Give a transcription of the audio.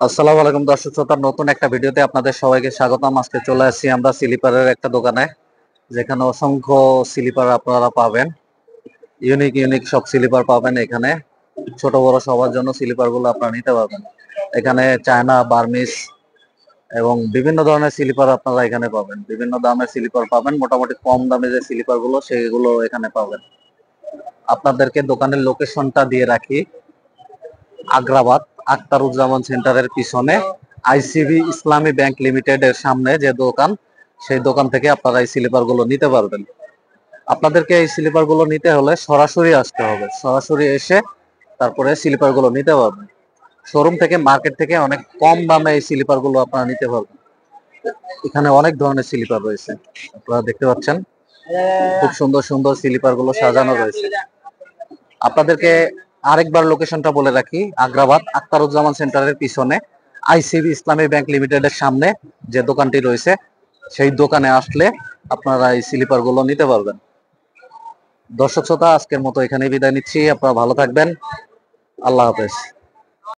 আসসালামু আলাইকুম দর্শক শ্রোতা, নতুন একটা ভিডিওতে আপনাদের সবাইকে স্বাগতম। আজকে চলে আসছি আমরা স্লিপারের একটা দোকানে, যেখানে অসংখ্য স্লিপার আপনারা পাবেন। ইউনিক ইউনিক সব স্লিপার পাবেন এখানে। ছোট বড় সবার জন্য স্লিপার গুলো আপনারা নিতে পারবেন। এখানে চায়না, বার্মিস এবং বিভিন্ন ধরনের স্লিপার আপনারা এখানে পাবেন। বিভিন্ন দামের স্লিপার পাবেন, মোটামুটি কম দামে যে স্লিপার গুলো সেগুলো এখানে পাবেন। আপনাদেরকে দোকানের লোকেশনটা দিয়ে রাখি। আগ্রাবাদ আখতারুজ্জামান সেন্টারের পিছনে আইসিবি ইসলামী ব্যাংক লিমিটেড এর সামনে যে দোকান, সেই দোকান থেকে আপনারা এই স্লিপার গুলো নিতে পারবেন। আপনাদেরকে এই স্লিপার গুলো নিতে হলে সরাসরি আসতে হবে। সরাসরি এসে তারপরে স্লিপার গুলো নিতে পারবেন। শোরুম থেকে, মার্কেট থেকে অনেক কম দামে এই স্লিপার গুলো আপনারা নিতে পারবেন। এখানে অনেক ধরনের স্লিপার রয়েছে, আপনারা দেখতে পাচ্ছেন। খুব সুন্দর সুন্দর স্লিপার গুলো সাজানো রয়েছে। আপনাদেরকে আরেকবার লোকেশনটা বলে রাখি। আগ্রাবাদ আখতারুজ্জামান সেন্টারের পিছনে আইসিবি ইসলামী ব্যাংক লিমিটেডের সামনে যে দোকানটি রয়েছে, সেই দোকানে আসলে আপনারা এই স্লিপার গুলো নিতে পারবেন। দর্শক শ্রোতা, আজকের মতো এখানেই বিদায় নিচ্ছি। আপনারা ভালো থাকবেন। আল্লাহ হাফেজ।